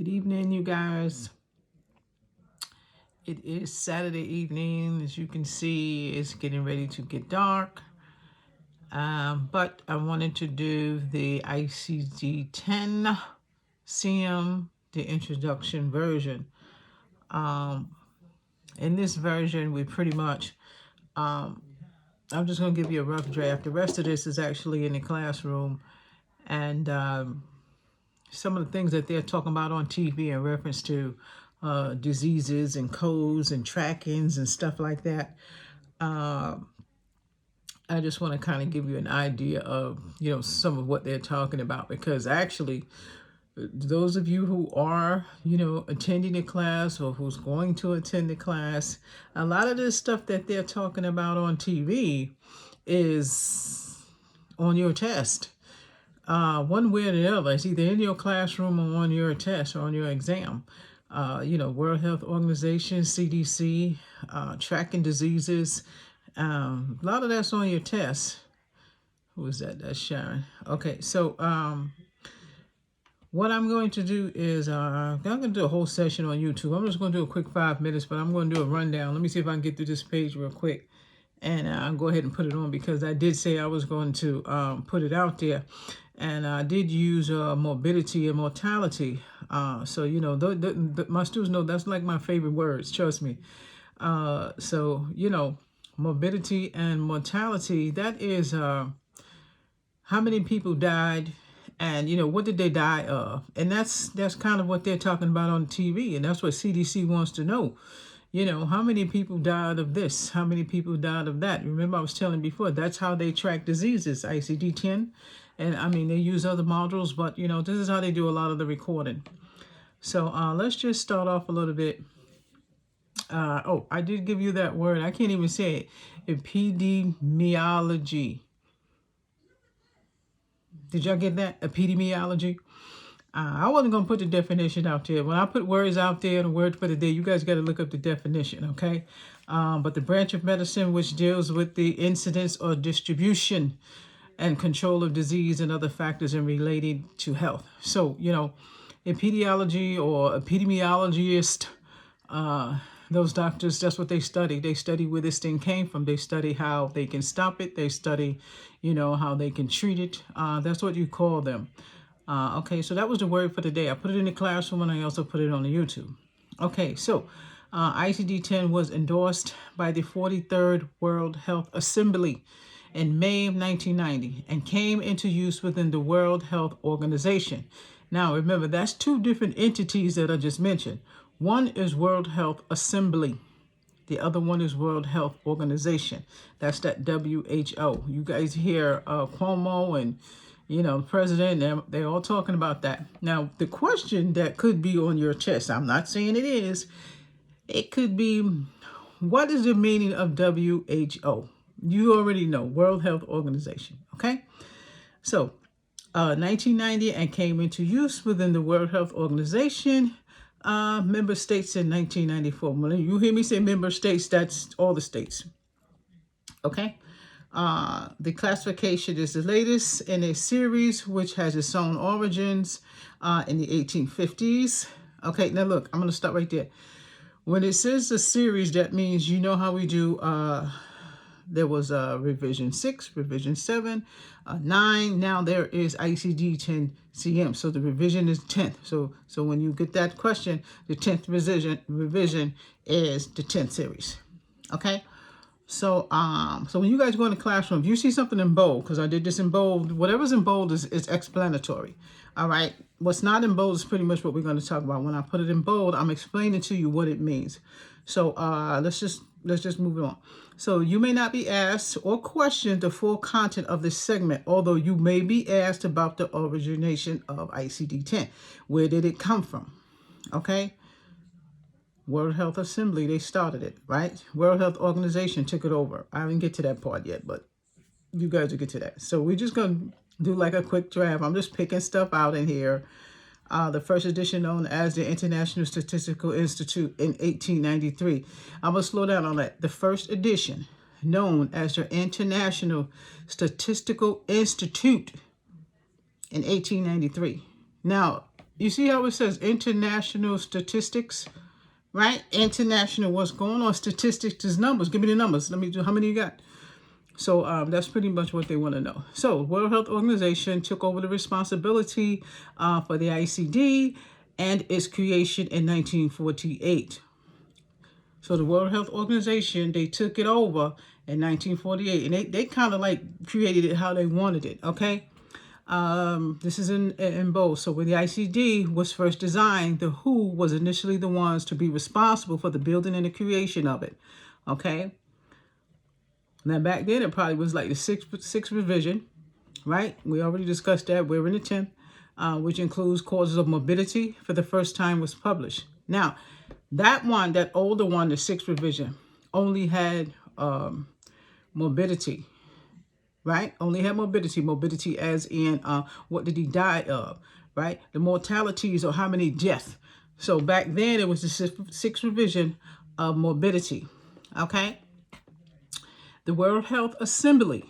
Good evening, you guys. It is Saturday evening. As you can see, it's getting ready to get dark. But I wanted to do the ICD-10-CM, the introduction version. In this version, we pretty much, I'm just going to give you a rough draft. The rest of this is actually in the classroom. And some of the things that they're talking about on TV in reference to diseases and codes and trackings and stuff like that. I just want to kind of give you an idea of, some of what they're talking about, because actually, those of you who are, attending the class or who's going to attend the class, a lot of this stuff that they're talking about on TV is on your test. One way or the other. It's either in your classroom or on your test or on your exam. World Health Organization, CDC, tracking diseases. A lot of that's on your test. Who is that? That's Sharon. Okay, so what I'm going to do is I'm going to do a whole session on YouTube. I'm just going to do a quick 5 minutes, but I'm going to do a rundown. Let me see if I can get through this page real quick. And I'll go ahead and put it on, because I did say I was going to put it out there. And I did use morbidity and mortality. So, my students know that's like my favorite words, trust me. Morbidity and mortality, that is how many people died and, what did they die of? And that's kind of what they're talking about on TV. And that's what CDC wants to know. How many people died of this? How many people died of that? Remember, I was telling before, that's how they track diseases, ICD-10. And I mean, they use other modules, but, this is how they do a lot of the recording. So let's just start off a little bit. I did give you that word. I can't even say it. Epidemiology. Did y'all get that? Epidemiology. I wasn't going to put the definition out there. When I put words out there, the word for the day, you guys got to look up the definition, okay? But the branch of medicine which deals with the incidence or distribution and control of disease and other factors in related to health. So, epidemiology or epidemiologist, those doctors, that's what they study. They study where this thing came from. They study how they can stop it. They study, how they can treat it. That's what you call them. Okay, so that was the word for the day. I put it in the classroom and I also put it on the YouTube. Okay, so ICD-10 was endorsed by the 43rd World Health Assembly in May of 1990 and came into use within the World Health Organization. Now, remember, that's two different entities that I just mentioned. One is World Health Assembly. The other one is World Health Organization. That's that WHO. You guys hear Cuomo and, the president, they're all talking about that. Now, the question that could be on your test, I'm not saying it is, it could be, what is the meaning of WHO? You already know, World Health Organization, okay? So, 1990 and came into use within the World Health Organization, member states in 1994. When you hear me say member states, that's all the states, okay? The classification is the latest in a series which has its own origins in the 1850s. Okay, now look, I'm going to stop right there. When it says a series, that means how we do, there was revision 6, revision 7, 9. Now there is ICD-10-CM. So the revision is 10th. So when you get that question, the 10th revision is the 10th series. Okay? So when you guys go in the classroom, if you see something in bold, because I did this in bold, whatever's in bold is explanatory. All right? What's not in bold is pretty much what we're going to talk about. When I put it in bold, I'm explaining to you what it means. So let's just move on. So you may not be asked or questioned the full content of this segment, although you may be asked about the origination of ICD-10. Where did it come from? Okay? World Health Assembly, they started it, right? World Health Organization took it over. I didn't get to that part yet, but you guys will get to that. So we're just going to do like a quick draft. I'm just picking stuff out in here. The first edition, known as the International Statistical Institute in 1893. I'm going to slow down on that. The first edition, known as the International Statistical Institute in 1893. Now, you see how it says international statistics, right? International, what's going on? Statistics is numbers. Give me the numbers. Let me do, how many you got? So that's pretty much what they want to know. So World Health Organization took over the responsibility for the ICD and its creation in 1948. So the World Health Organization, they took it over in 1948, and they kind of like created it how they wanted it, okay? This is in bold. So when the ICD was first designed, the WHO was initially the ones to be responsible for the building and the creation of it, okay? Now back then, it probably was like the sixth revision, right? We already discussed that. We're in the 10th, which includes causes of morbidity for the first time was published. Now, that older one, the sixth revision, only had morbidity, right? Only had morbidity as in what did he die of, right? The mortalities or how many deaths. So back then, it was the sixth revision of morbidity, okay? The World Health Assembly,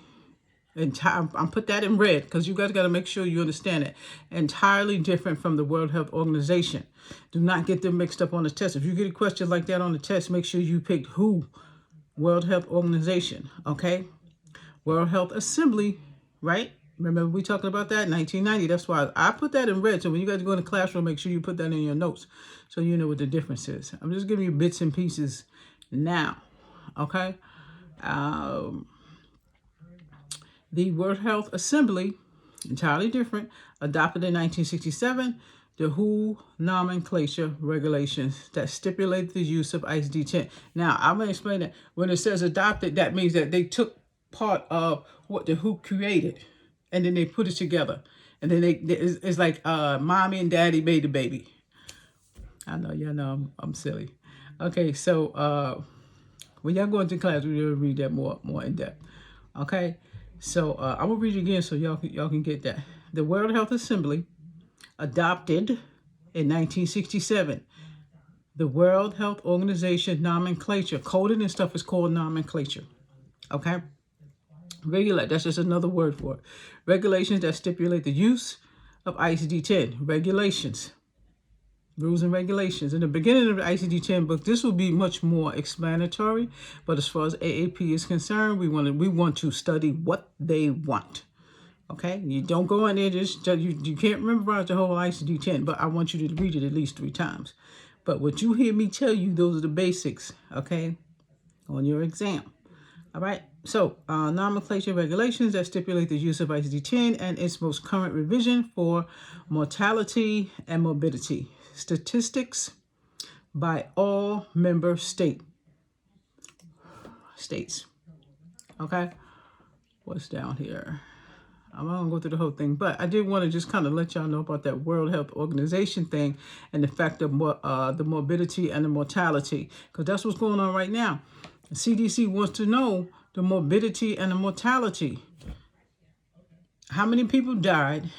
I'm put that in red because you guys got to make sure you understand it. Entirely different from the World Health Organization. Do not get them mixed up on the test. If you get a question like that on the test, make sure you pick WHO, World Health Organization, okay? World Health Assembly, right? Remember we talking about that, 1990. That's why I put that in red. So when you guys go in the classroom, make sure you put that in your notes so you know what the difference is. I'm just giving you bits and pieces now, okay? The World Health Assembly, entirely different, adopted in 1967 the WHO nomenclature regulations that stipulate the use of ICD-10. Now, I'm going to explain that. When it says adopted, that means that they took part of what the WHO created, and then they put it together. And then it's like mommy and daddy made the baby. I know, y'all know I'm silly. Okay, so when y'all go into class, we'll read that more in depth. Okay, so I'm gonna read it again so y'all can get that. The World Health Assembly adopted in 1967 the World Health Organization nomenclature. Coding and stuff is called nomenclature. Okay, that's just another word for it. Regulations that stipulate the use of ICD-10. Regulations. Rules and regulations. In the beginning of the ICD-10 book, this will be much more explanatory. But as far as AAP is concerned, we want to study what they want. Okay, you don't go in there you can't memorize the whole ICD-10, but I want you to read it at least 3 times. But what you hear me tell you, those are the basics. Okay, on your exam. All right. So nomenclature regulations that stipulate the use of ICD-10 and its most current revision for mortality and morbidity. Statistics by all member states. Okay, what's down here? I'm not gonna go through the whole thing, but I did want to just kind of let y'all know about that World Health Organization thing and the fact of the morbidity and the mortality, because that's what's going on right now. The CDC wants to know the morbidity and the mortality. How many people died?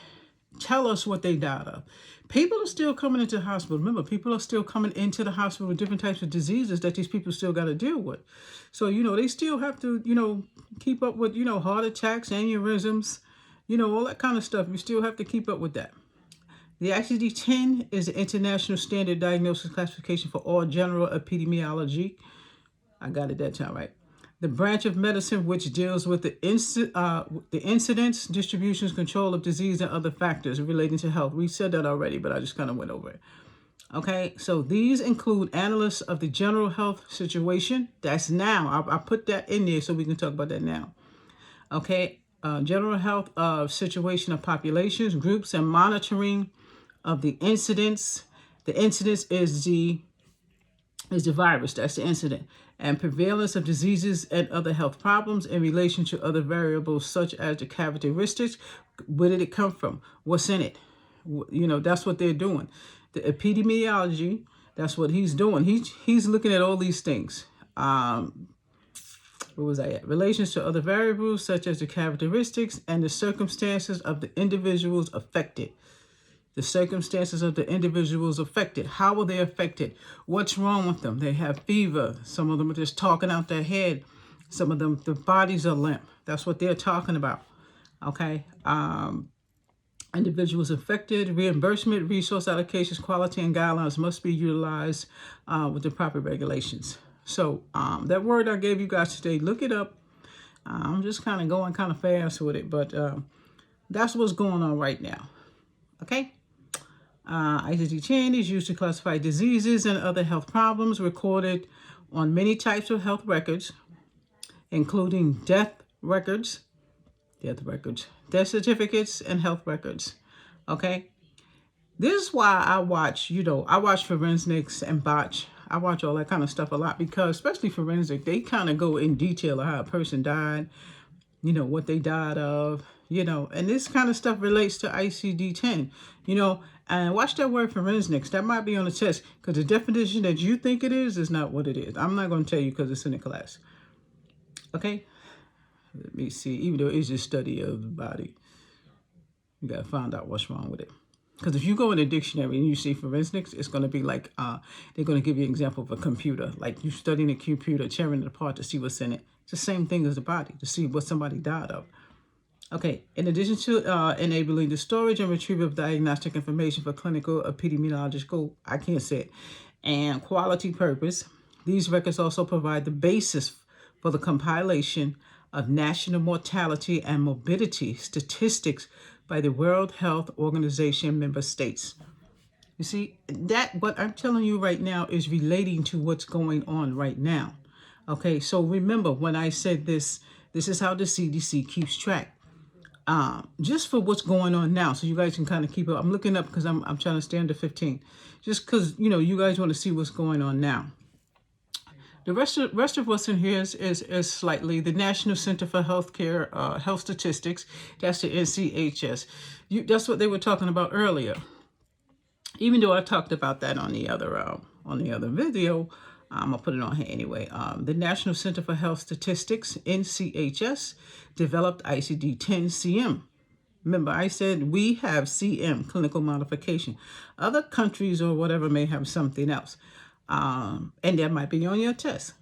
Tell us what they died of. People are still coming into the hospital. Remember, people are still coming into the hospital with different types of diseases that these people still got to deal with. So, they still have to, keep up with, heart attacks, aneurysms, all that kind of stuff. You still have to keep up with that. The ICD-10 is the international standard diagnosis classification for all general epidemiology. I got it that time right. The branch of medicine which deals with the incidence, distributions, control of disease, and other factors relating to health. We said that already, but I just kind of went over it. Okay, so these include analysts of the general health situation. That's now. I put that in there so we can talk about that now. Okay, general health situation of populations, groups, and monitoring of the incidence. The incidence is the virus. That's the incident. And prevalence of diseases and other health problems in relation to other variables such as the characteristics. Where did it come from? What's in it? That's what they're doing. The epidemiology, that's what he's doing. He's looking at all these things. Where was I at? Relations to other variables such as the characteristics and the circumstances of the individuals affected. The circumstances of the individuals affected. How are they affected? What's wrong with them? They have fever. Some of them are just talking out their head. Some of them, the bodies are limp. That's what they're talking about. Okay. individuals affected. Reimbursement, resource allocations, quality, and guidelines must be utilized with the proper regulations. So that word I gave you guys today, look it up. I'm just kind of going kind of fast with it, but that's what's going on right now. Okay? ICD-10 is used to classify diseases and other health problems recorded on many types of health records, including death certificates, and health records. Okay? This is why I watch, I watch forensics and botch. I watch all that kind of stuff a lot because, especially forensic, they kind of go in detail of how a person died, what they died of, and this kind of stuff relates to ICD-10, and watch that word forensics. That might be on the test because the definition that you think it is not what it is. I'm not going to tell you because it's in the class. Okay? Let me see. Even though it's just study of the body, you got to find out what's wrong with it. Because if you go in a dictionary and you see forensics, it's going to be like, they're going to give you an example of a computer. Like you studying a computer, tearing it apart to see what's in it. It's the same thing as the body, to see what somebody died of. Okay, in addition to enabling the storage and retrieval of diagnostic information for clinical, epidemiological, I can't say it, and quality purpose, these records also provide the basis for the compilation of national mortality and morbidity statistics by the World Health Organization member states. You see, that what I'm telling you right now is relating to what's going on right now. Okay, so remember when I said this is how the CDC keeps track. Just for what's going on now, so you guys can kind of keep up. I'm looking up because I'm trying to stay under 15, just because you guys want to see what's going on now. The rest of what's in here is slightly the National Center for Healthcare Health Statistics. That's the NCHS. That's what they were talking about earlier. Even though I talked about that on the other video, I'm gonna put it on here anyway. The National Center for Health Statistics, NCHS, developed ICD-10-CM. Remember, I said we have CM, clinical modification. Other countries or whatever may have something else. And that might be on your test.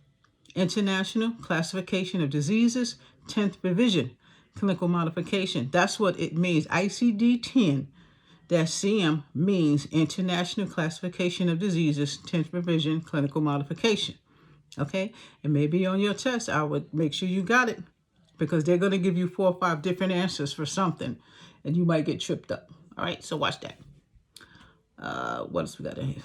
International Classification of Diseases, 10th Revision, clinical modification. That's what it means. ICD-10-CM means International Classification of Diseases, 10th Revision, clinical modification. Okay? It may be on your test. I would make sure you got it because they're going to give you 4 or 5 different answers for something and you might get tripped up. All right? So watch that. What else we got in here?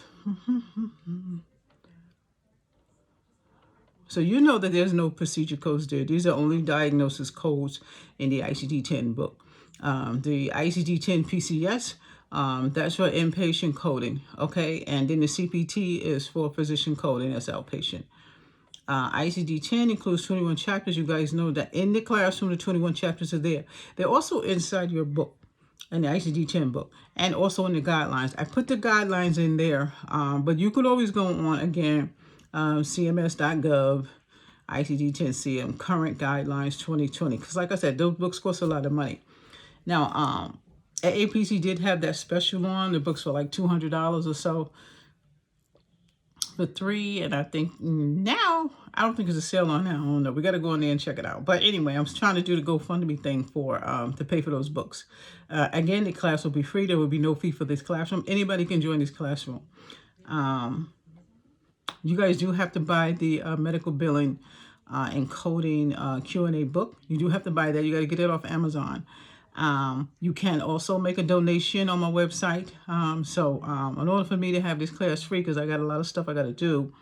So you know that there's no procedure codes there. These are only diagnosis codes in the ICD-10 book. The ICD-10 PCS, that's for inpatient coding, okay? And then the CPT is for physician coding, that's outpatient. ICD-10 includes 21 chapters. You guys know that in the classroom, the 21 chapters are there. They're also inside your book, in the ICD-10 book, and also in the guidelines. I put the guidelines in there, but you could always go on, again, cms.gov, ICD-10-CM, current guidelines 2020. Because like I said, those books cost a lot of money. Now, AAPC did have that special on. The books were like $200 or so for 3. And I think now, I don't think there's a sale on now. I don't know. We got to go in there and check it out. But anyway, I'm trying to do the GoFundMe thing for to pay for those books. Again, the class will be free. There will be no fee for this classroom. Anybody can join this classroom. You guys do have to buy the medical billing and coding Q&A book. You do have to buy that. You got to get it off Amazon. You can also make a donation on my website. So in order for me to have this class free, because I got a lot of stuff I got to do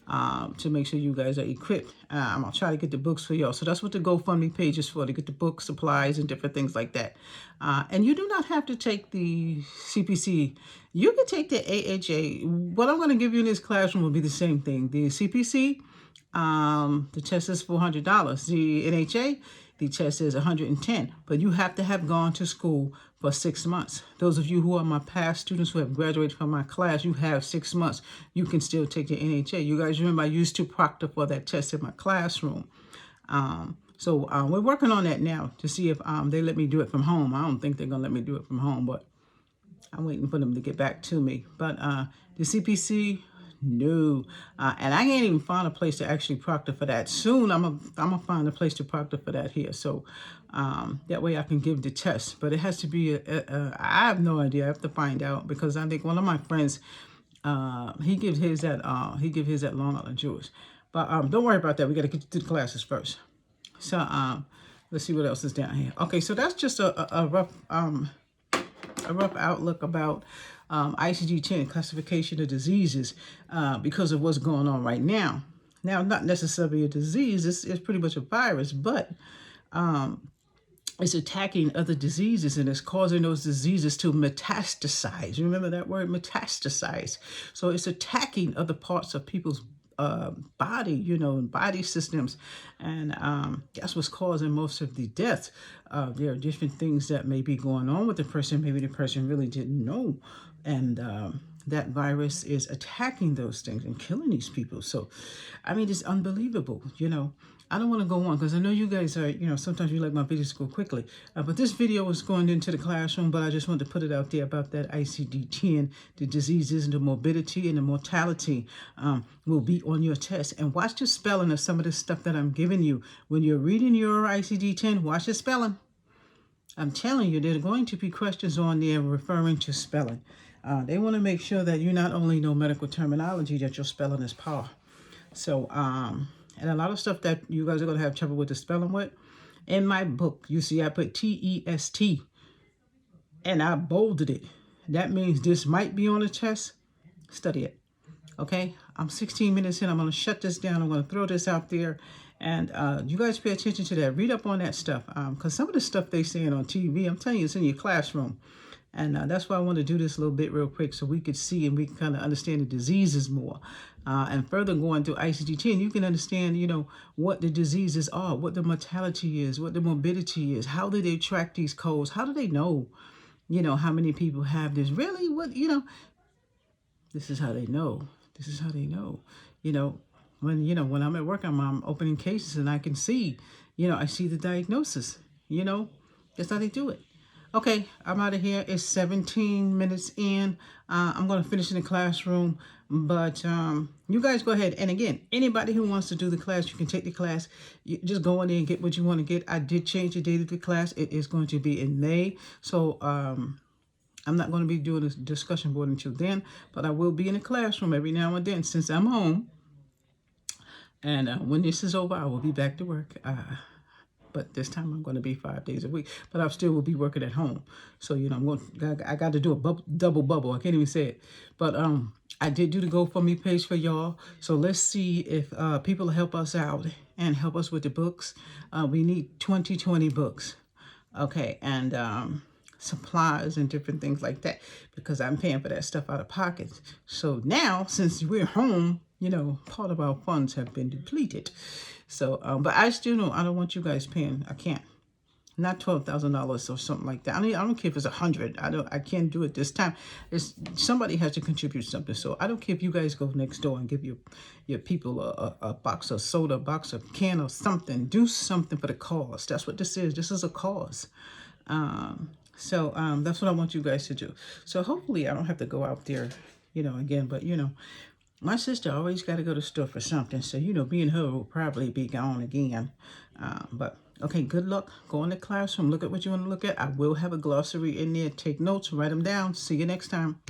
to make sure you guys are equipped, I'll try to get the books for y'all. So that's what the GoFundMe page is for, to get the books, supplies, and different things like that. And you do not have to take the CPC. You can take the AHA. What I'm going to give you in this classroom will be the same thing. The CPC, the test is $400. The NHA, the test is $110. But you have to have gone to school for 6 months. Those of you who are my past students who have graduated from my class, you have 6 months. You can still take the NHA. You guys remember I used to proctor for that test in my classroom. So we're working on that now to see if they let me do it from home. I don't think they're going to let me do it from home, but I'm waiting for them to get back to me. But the CPC, No. And I can't even find a place to actually proctor for that. Soon, I'm gonna find a place to proctor for that here. So that way I can give the test. But it has to be, I have no idea. I have to find out because I think one of my friends, he gives his at Long Island Jewish. But don't worry about that. We got to get to the classes first. So let's see what else is down here. Okay, so that's just a rough outlook about ICD-10 classification of diseases because of what's going on right now. Now, not necessarily a disease, it's pretty much a virus, but it's attacking other diseases and it's causing those diseases to metastasize. Remember that word, metastasize. So it's attacking other parts of people's body, and body systems. And that's what's causing most of the deaths. There are different things that may be going on with the person. Maybe the person really didn't know. And that virus is attacking those things and killing these people. So, I mean, it's unbelievable, I don't want to go on because I know you guys are, sometimes you like my videos to go quickly. But this video is going into the classroom, but I just wanted to put it out there about that ICD-10, the diseases and the morbidity and the mortality will be on your test. And watch the spelling of some of the stuff that I'm giving you. When you're reading your ICD-10, watch the spelling. I'm telling you, there are going to be questions on there referring to spelling. They want to make sure that you not only know medical terminology, that your spelling is par. So, and a lot of stuff that you guys are going to have trouble with the spelling with. In my book, you see I put T-E-S-T, and I bolded it. That means this might be on the test. Study it. Okay? I'm 16 minutes in. I'm going to shut this down. I'm going to throw this out there. And you guys pay attention to that. Read up on that stuff. Because some of the stuff they saying on TV, I'm telling you, it's in your classroom. And that's why I want to do this a little bit real quick so we could see and we can kind of understand the diseases more. And further going through ICD-10, you can understand, what the diseases are, what the mortality is, what the morbidity is, how do they track these codes, how do they know, how many people have this, really, this is how they know. This is how they know, when I'm at work, I'm opening cases and I can see, I see the diagnosis, that's how they do it. Okay, I'm out of here. It's 17 minutes in. I'm going to finish in the classroom. But you guys go ahead. And again, anybody who wants to do the class, you can take the class. You just go in there and get what you want to get. I did change the date of the class. It is going to be in May. So I'm not going to be doing a discussion board until then. But I will be in the classroom every now and then since I'm home. And when this is over, I will be back to work. But this time I'm going to be 5 days a week. But I still will be working at home. So, I got to do a double bubble. I can't even say it. But I did do the GoFundMe page for y'all. So let's see if people help us out and help us with the books. We need 20 books. Okay. And supplies and different things like that. Because I'm paying for that stuff out of pocket. So now, since we're home, part of our funds have been depleted. So, but I still know I don't want you guys paying. I can't. Not $12,000 or something like that. I don't care if it's 100. I can't do it this time. Somebody has to contribute something. So I don't care if you guys go next door and give your people a box of soda, a box of can or something. Do something for the cause. That's what this is. This is a cause. So that's what I want you guys to do. So hopefully I don't have to go out there, again. But my sister always got to go to the store for something. So, me and her will probably be gone again. But, okay, good luck. Go in the classroom. Look at what you want to look at. I will have a glossary in there. Take notes. Write them down. See you next time.